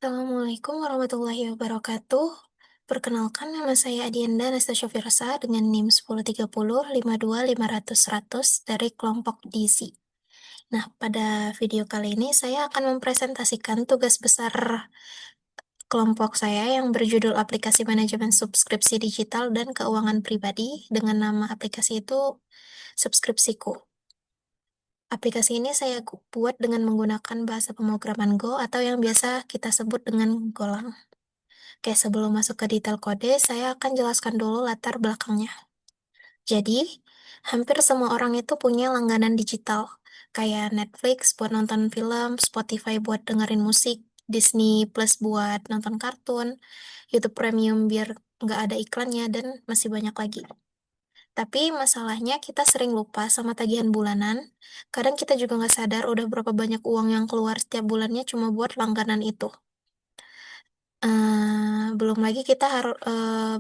Assalamualaikum warahmatullahi wabarakatuh. Perkenalkan, nama saya Adianda Anastasia Firsa dengan NIM 103052500100 dari kelompok DC. Nah, pada video kali ini saya akan mempresentasikan tugas besar kelompok saya yang berjudul Aplikasi Manajemen Subskripsi Digital dan Keuangan Pribadi dengan nama aplikasi itu Subskripsiku. Aplikasi ini saya buat dengan menggunakan bahasa pemrograman Go atau yang biasa kita sebut dengan Golang. Oke, sebelum masuk ke detail kode, saya akan jelaskan dulu latar belakangnya. Jadi, hampir semua orang itu punya langganan digital, kayak Netflix buat nonton film, Spotify buat dengerin musik, Disney Plus buat nonton kartun, YouTube Premium biar nggak ada iklannya, dan masih banyak lagi. Tapi masalahnya kita sering lupa sama tagihan bulanan. Kadang kita juga nggak sadar udah berapa banyak uang yang keluar setiap bulannya cuma buat langganan itu. Belum lagi kita harus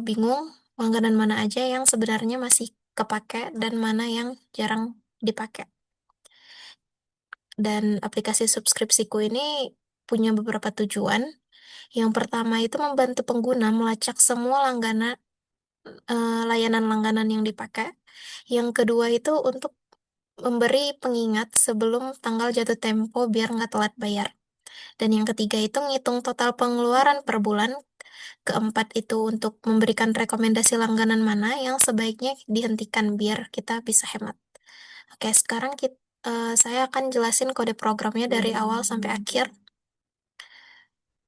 bingung langganan mana aja yang sebenarnya masih kepake dan mana yang jarang dipakai. Dan aplikasi subskripsiku ini punya beberapa tujuan. Yang pertama itu membantu pengguna melacak semua layanan langganan yang dipakai. Yang kedua itu untuk memberi pengingat sebelum tanggal jatuh tempo biar nggak telat bayar. Dan yang ketiga itu ngitung total pengeluaran per bulan. Keempat itu untuk memberikan rekomendasi langganan mana yang sebaiknya dihentikan biar kita bisa hemat. Oke, sekarang saya akan jelasin kode programnya dari awal sampai akhir,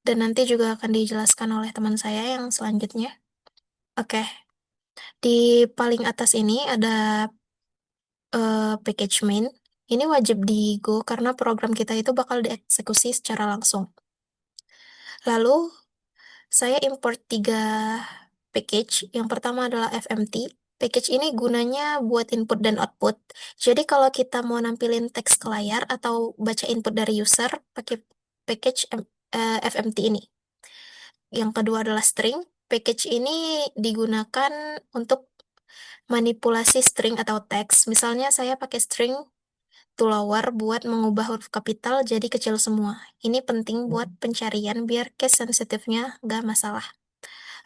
dan nanti juga akan dijelaskan oleh teman saya yang selanjutnya. Oke, di paling atas ini ada package main. Ini wajib di Go karena program kita itu bakal dieksekusi secara langsung. Lalu, saya import 3 package. Yang pertama adalah FMT. Package ini gunanya buat input dan output. Jadi kalau kita mau nampilin teks ke layar atau baca input dari user, pakai package FMT ini. Yang kedua adalah string. Package ini digunakan untuk manipulasi string atau teks. Misalnya saya pakai string to lower buat mengubah huruf kapital jadi kecil semua. Ini penting buat pencarian biar case sensitifnya nggak masalah.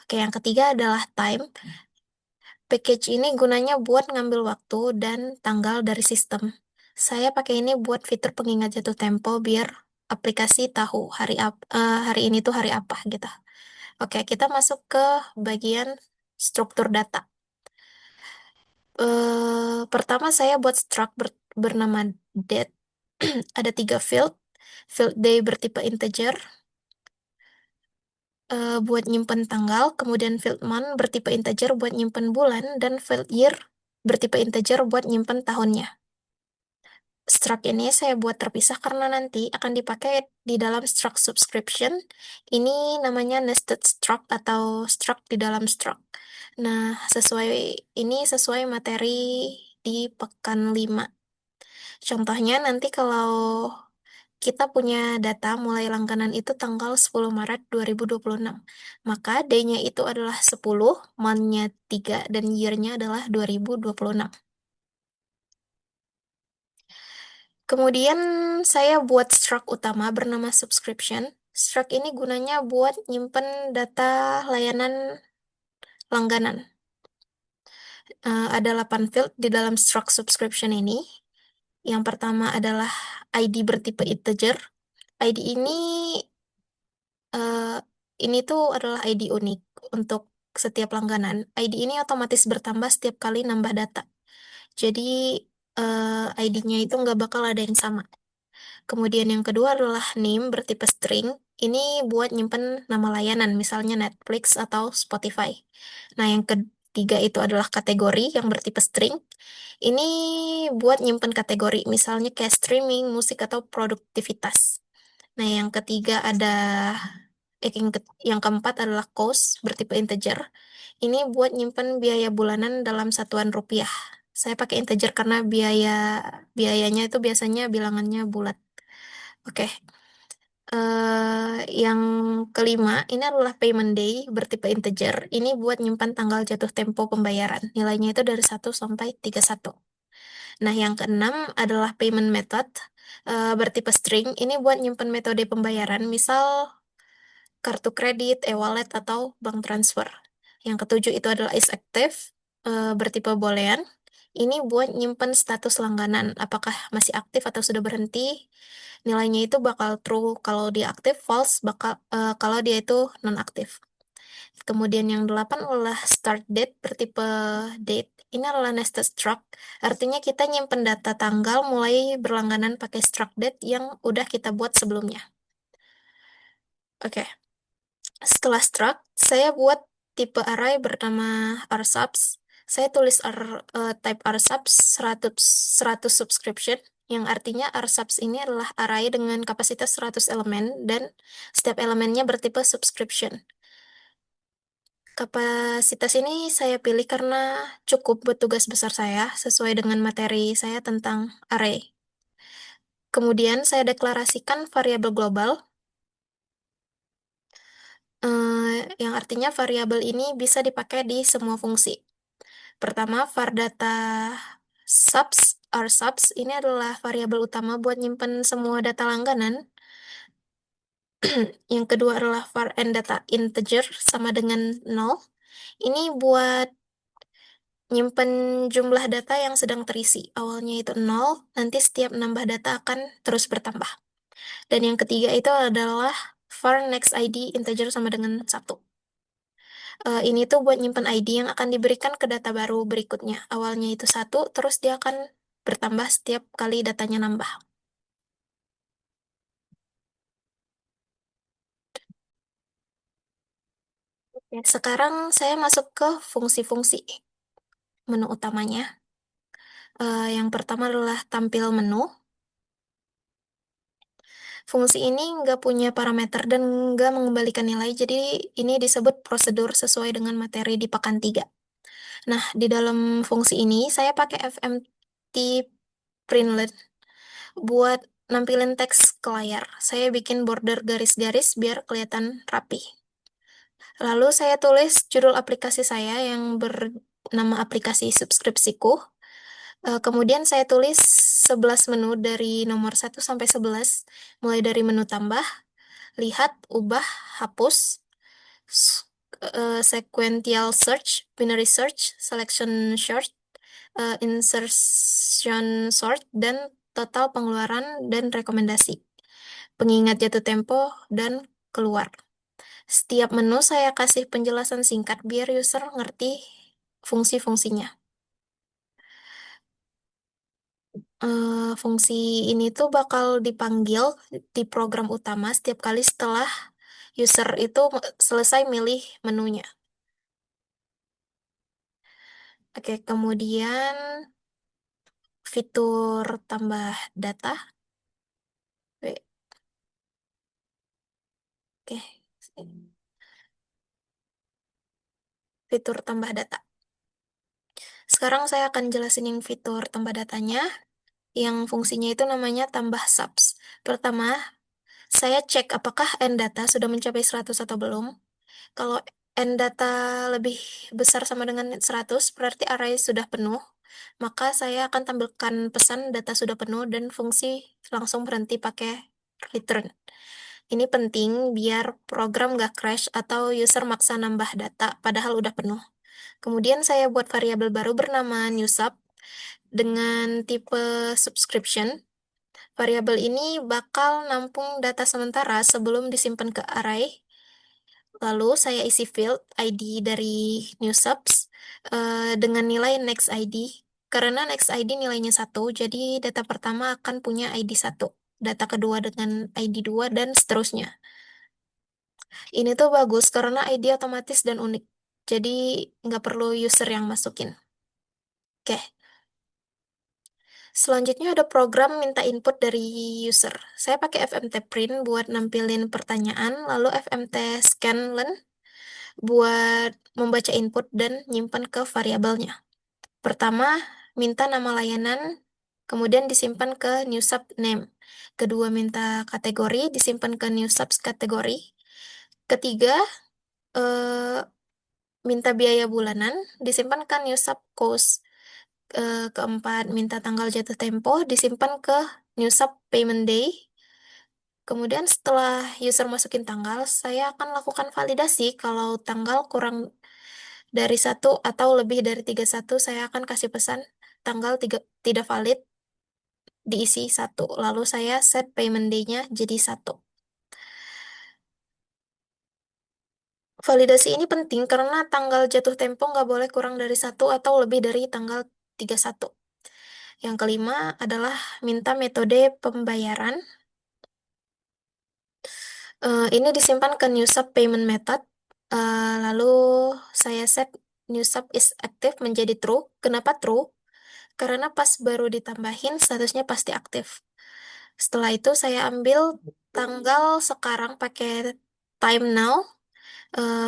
Oke, yang ketiga adalah time. Package ini gunanya buat ngambil waktu dan tanggal dari sistem. Saya pakai ini buat fitur pengingat jatuh tempo biar aplikasi tahu hari ini tuh hari apa gitu. Oke, kita masuk ke bagian struktur data. Pertama saya buat struct bernama date. Ada 3 field. Field day bertipe integer, buat nyimpen tanggal, kemudian field month bertipe integer buat nyimpen bulan, dan field year bertipe integer buat nyimpen tahunnya. Struct ini saya buat terpisah karena nanti akan dipakai di dalam struct subscription. Ini namanya nested struct atau struct di dalam struct. Nah, sesuai materi di pekan 5. Contohnya nanti kalau kita punya data mulai langganan itu tanggal 10 Maret 2026. Maka day-nya itu adalah 10, month-nya 3, dan year-nya adalah 2026. Kemudian saya buat struct utama bernama subscription. Struct ini gunanya buat nyimpen data layanan langganan. Ada 8 field di dalam struct subscription ini. Yang pertama adalah ID bertipe integer. ID eh, ini tuh adalah ID unik untuk setiap langganan. ID ini otomatis bertambah setiap kali nambah data. Jadi ID-nya itu nggak bakal ada yang sama. Kemudian yang kedua adalah name bertipe string. Ini buat nyimpen nama layanan, misalnya Netflix atau Spotify. Nah, yang ketiga itu adalah kategori yang bertipe string. Ini buat nyimpen kategori, misalnya kayak streaming, musik, atau produktivitas. Nah, yang ketiga yang keempat adalah cost bertipe integer. Ini buat nyimpen biaya bulanan dalam satuan rupiah. Saya pakai integer karena biayanya itu biasanya bilangannya bulat. Oke. Yang kelima, ini adalah payment day bertipe integer. Ini buat nyimpan tanggal jatuh tempo pembayaran. Nilainya itu dari 1 sampai 31. Nah, yang keenam adalah payment method bertipe string. Ini buat nyimpan metode pembayaran. Misal kartu kredit, e-wallet, atau bank transfer. Yang ketujuh itu adalah is active, bertipe boolean. Ini buat nyimpen status langganan, apakah masih aktif atau sudah berhenti. Nilainya itu bakal true kalau dia aktif, false kalau dia itu non-aktif. Kemudian yang delapan adalah start date bertipe date. Ini adalah nested struct, artinya kita nyimpen data tanggal mulai berlangganan pakai struct date yang udah kita buat sebelumnya. Oke, setelah struct, saya buat tipe array bernama rsubs. Saya tulis type rsubs 100 subscription, yang artinya rsubs ini adalah array dengan kapasitas 100 elemen dan setiap elemennya bertipe subscription. Kapasitas ini saya pilih karena cukup buat tugas besar saya sesuai dengan materi saya tentang array. Kemudian saya deklarasikan variabel global, yang artinya variabel ini bisa dipakai di semua fungsi. Pertama, var data subs, rsubs ini adalah variabel utama buat nyimpen semua data langganan. Yang kedua adalah var and data integer sama dengan 0. Ini buat nyimpen jumlah data yang sedang terisi. Awalnya itu 0, nanti setiap nambah data akan terus bertambah. Dan yang ketiga itu adalah var next ID integer sama dengan 1. Ini tuh buat nyimpen ID yang akan diberikan ke data baru berikutnya. Awalnya itu 1, terus dia akan bertambah setiap kali datanya nambah. Oke, sekarang saya masuk ke fungsi-fungsi menu utamanya. Yang pertama adalah tampil menu. Fungsi ini nggak punya parameter dan nggak mengembalikan nilai, jadi ini disebut prosedur sesuai dengan materi di pekan 3. Nah, di dalam fungsi ini saya pakai FMT println buat nampilin teks ke layar. Saya bikin border garis-garis biar kelihatan rapi. Lalu saya tulis judul aplikasi saya yang bernama aplikasi subskripsiku. Kemudian saya tulis 11 menu dari nomor 1 sampai 11, mulai dari menu tambah, lihat, ubah, hapus, sequential search, binary search, selection sort, insertion sort, dan total pengeluaran dan rekomendasi, pengingat jatuh tempo, dan keluar. Setiap menu saya kasih penjelasan singkat biar user ngerti fungsi-fungsinya. Fungsi ini tuh bakal dipanggil di program utama setiap kali setelah user itu selesai milih menunya. Oke, kemudian fitur tambah data. Oke, fitur tambah data. Sekarang saya akan jelasin yang fitur tambah datanya, yang fungsinya itu namanya tambah subs. Pertama, saya cek apakah end data sudah mencapai 100 atau belum. Kalau end data lebih besar sama dengan 100, berarti array sudah penuh. Maka saya akan tampilkan pesan data sudah penuh dan fungsi langsung berhenti pakai return. Ini penting biar program nggak crash atau user maksa nambah data padahal udah penuh. Kemudian saya buat variabel baru bernama newsub dengan tipe subscription. Variabel ini bakal nampung data sementara sebelum disimpan ke array. Lalu saya isi field ID dari new subs dengan nilai next ID. Karena next ID nilainya 1, jadi data pertama akan punya ID 1. Data kedua dengan ID 2, dan seterusnya. Ini tuh bagus karena ID otomatis dan unik. Jadi nggak perlu user yang masukin. Oke, selanjutnya ada program minta input dari user. Saya pakai FMT print buat nampilin pertanyaan, lalu FMT scanlen buat membaca input dan nyimpan ke variabelnya. Pertama, minta nama layanan, kemudian disimpan ke new sub name. Kedua, minta kategori, disimpan ke new subs kategori. Ketiga, eh, minta biaya bulanan, disimpan ke new sub cost. Keempat, minta tanggal jatuh tempo, disimpan ke new sub payment day. Kemudian setelah user masukin tanggal, saya akan lakukan validasi. Kalau tanggal kurang dari satu atau lebih dari 31, saya akan kasih pesan tanggal tidak valid, diisi satu. Lalu saya set payment day-nya jadi satu. Validasi ini penting karena tanggal jatuh tempo nggak boleh kurang dari satu atau lebih dari tanggal 31. Yang kelima adalah minta metode pembayaran. Ini disimpan ke new sub payment method. Lalu saya set new sub is active menjadi true. Kenapa true? Karena pas baru ditambahin statusnya pasti aktif. Setelah itu saya ambil tanggal sekarang pakai time now.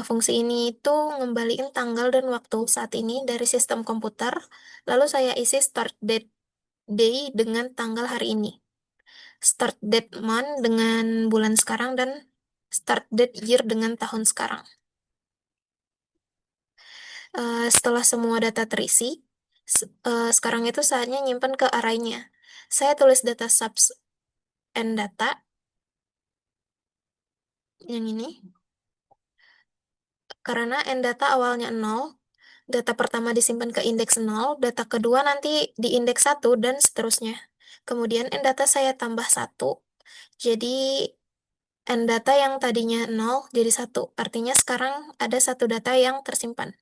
Fungsi ini itu ngembaliin tanggal dan waktu saat ini dari sistem komputer. Lalu saya isi start date day dengan tanggal hari ini. Start date month dengan bulan sekarang dan start date year dengan tahun sekarang. Setelah semua data terisi, sekarang itu saatnya nyimpen ke arraynya. Saya tulis data subs and data yang ini. Karena end data awalnya 0, data pertama disimpan ke indeks 0, data kedua nanti di indeks 1, dan seterusnya. Kemudian end data saya tambah 1, jadi end data yang tadinya 0 jadi 1. Artinya sekarang ada satu data yang tersimpan.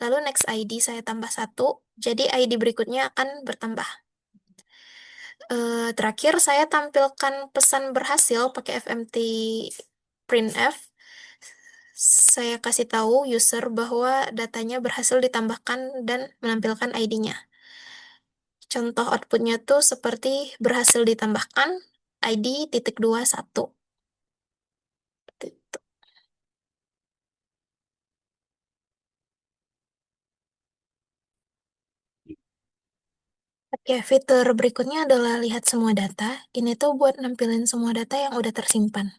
Lalu next ID saya tambah 1, jadi ID berikutnya akan bertambah. Terakhir saya tampilkan pesan berhasil pakai FMT printf. Saya kasih tahu user bahwa datanya berhasil ditambahkan dan menampilkan ID-nya. Contoh outputnya tuh seperti berhasil ditambahkan ID titik 21. Oke, fitur berikutnya adalah lihat semua data. Ini tuh buat nampilin semua data yang udah tersimpan.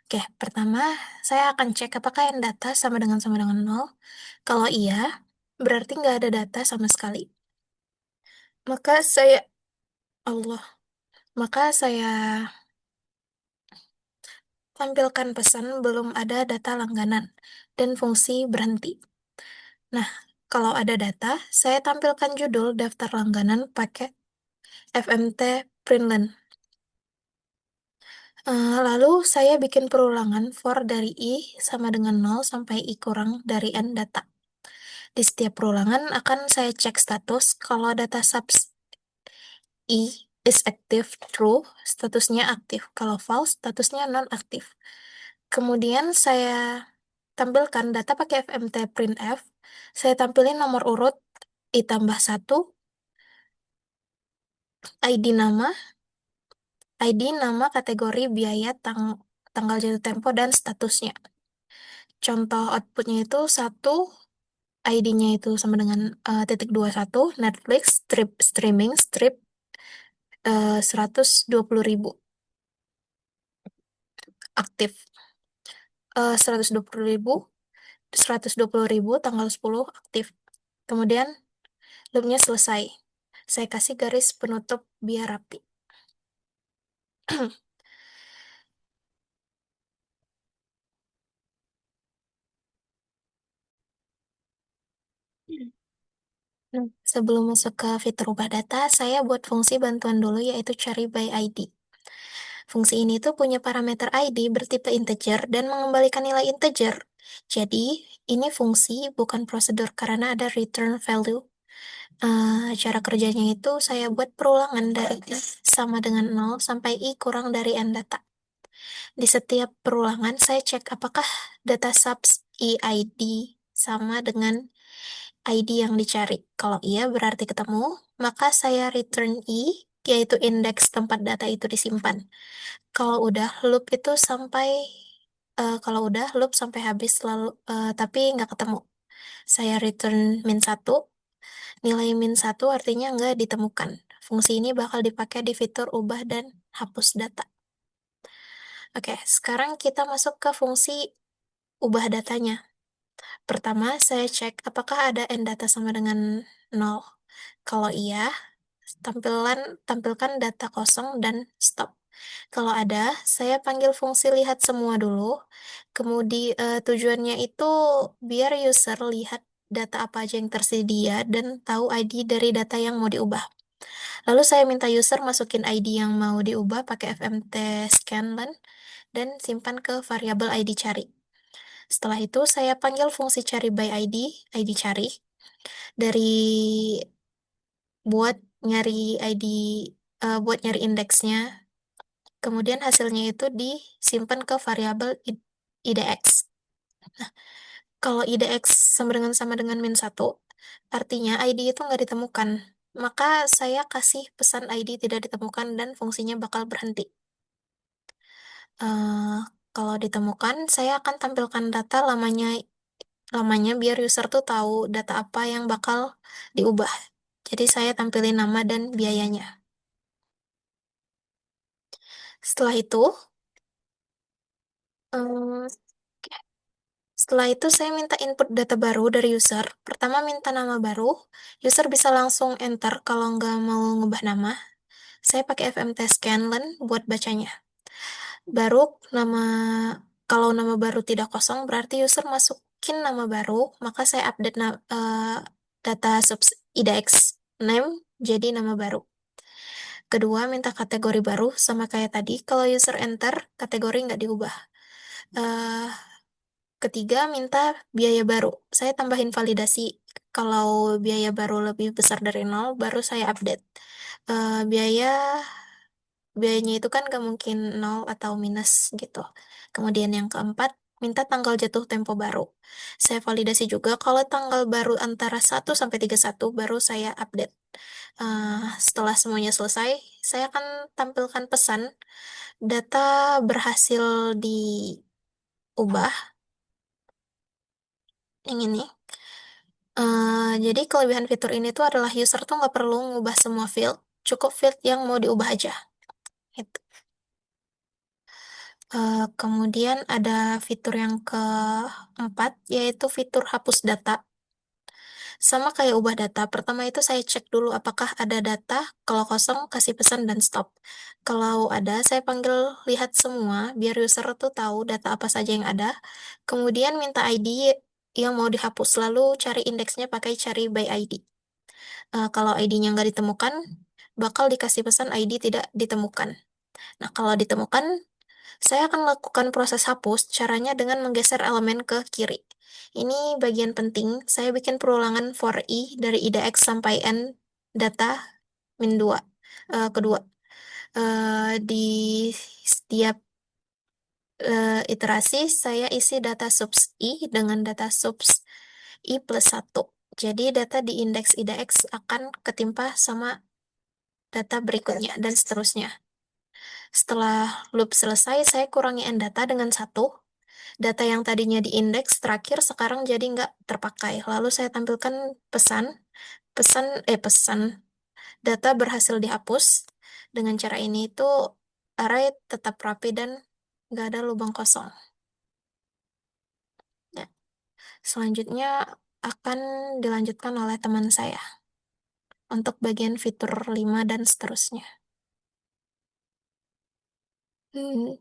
Oke, pertama saya akan cek apakah yang data sama dengan 0. Kalau iya, berarti nggak ada data sama sekali. Maka saya, Allah, maka saya tampilkan pesan belum ada data langganan dan fungsi berhenti. Nah, kalau ada data, saya tampilkan judul daftar langganan pakai FMT println. Lalu saya bikin perulangan for dari I sama dengan 0 sampai I kurang dari N data. Di setiap perulangan akan saya cek status kalau data subs I is active true, statusnya aktif. Kalau false, statusnya non-aktif. Kemudian saya tampilkan data pakai FMT printf. Saya tampilin nomor urut I tambah 1, ID nama, ID nama kategori biaya tanggal jatuh tempo dan statusnya. Contoh outputnya itu 1, ID-nya itu sama dengan titik 21, Netflix, strip streaming, strip 120.000 aktif. 120.000, 120.000 tanggal 10 aktif. Kemudian loopnya selesai. Saya kasih garis penutup biar rapi. Nah, sebelum masuk ke fitur ubah data, saya buat fungsi bantuan dulu yaitu cari by ID. Fungsi ini tuh punya parameter ID bertipe integer dan mengembalikan nilai integer. Jadi, ini fungsi bukan prosedur karena ada return value. Cara kerjanya itu saya buat perulangan dari I sama dengan 0 sampai I kurang dari N data. Di setiap perulangan, saya cek apakah data subs ID sama dengan ID yang dicari. Kalau iya berarti ketemu, maka saya return I, yaitu indeks tempat data itu disimpan. Kalau udah loop itu sampai kalau udah loop sampai habis lalu tapi nggak ketemu. Saya return -1. Nilai -1 artinya nggak ditemukan. Fungsi ini bakal dipakai di fitur ubah dan hapus data. Oke, sekarang kita masuk ke fungsi ubah datanya. Pertama, saya cek apakah ada end data sama dengan 0. Kalau iya, tampilkan data kosong dan stop. Kalau ada, saya panggil fungsi lihat semua dulu. Tujuannya itu biar user lihat data apa aja yang tersedia dan tahu ID dari data yang mau diubah. Lalu saya minta user masukin ID yang mau diubah pakai fmt scanlan dan simpan ke variabel ID cari. Setelah itu saya panggil fungsi cari by ID cari dari buat buat nyari indeksnya. Kemudian hasilnya itu disimpan ke variabel IDX. Nah, kalau IDX sama dengan min 1, artinya ID itu nggak ditemukan. Maka saya kasih pesan ID tidak ditemukan dan fungsinya bakal berhenti. Eh, Kalau ditemukan, saya akan tampilkan data lamanya biar user tuh tahu data apa yang bakal diubah. Jadi saya tampilin nama dan biayanya. Setelah itu, em, setelah itu saya minta input data baru dari user. Pertama minta nama baru, user bisa langsung enter kalau nggak mau ngubah nama. Saya pakai fmt scanlan buat bacanya. Baru nama, kalau nama baru tidak kosong berarti user masukin nama baru, maka saya update data subs IDX name jadi nama baru. Kedua, minta kategori baru sama kayak tadi. Kalau user enter, kategori nggak diubah. Eh, Ketiga, minta biaya baru. Saya tambahin validasi. Kalau biaya baru lebih besar dari nol, baru saya update. Biayanya itu kan nggak mungkin nol atau minus gitu. Kemudian yang keempat, minta tanggal jatuh tempo baru. Saya validasi juga kalau tanggal baru antara 1 sampai 31 baru saya update. Setelah semuanya selesai, saya akan tampilkan pesan data berhasil diubah yang ini. Jadi kelebihan fitur ini tuh adalah user tuh nggak perlu ngubah semua field, cukup field yang mau diubah aja. Gitu. Kemudian ada fitur yang keempat, yaitu fitur hapus data. Sama kayak ubah data, pertama itu saya cek dulu apakah ada data, kalau kosong kasih pesan dan stop. Kalau ada, saya panggil lihat semua, biar user tuh tahu data apa saja yang ada. Kemudian minta ID yang mau dihapus, lalu cari indeksnya pakai cari by ID. Kalau ID-nya nggak ditemukan, bakal dikasih pesan ID tidak ditemukan. Nah, kalau ditemukan, saya akan lakukan proses hapus, caranya dengan menggeser elemen ke kiri. Ini bagian penting, saya bikin perulangan for i dari IDX sampai n data min 2. Kedua, di setiap iterasi, saya isi data subs i dengan data subs i plus 1. Jadi data di indeks IDX akan ketimpa sama data berikutnya, dan seterusnya. Setelah loop selesai, saya kurangi n data dengan 1. Data yang tadinya di indeks terakhir sekarang jadi nggak terpakai. Lalu saya tampilkan pesan, data berhasil dihapus. Dengan cara ini itu array tetap rapi dan nggak ada lubang kosong. Ya. Selanjutnya akan dilanjutkan oleh teman saya untuk bagian fitur 5 dan seterusnya. Hmm.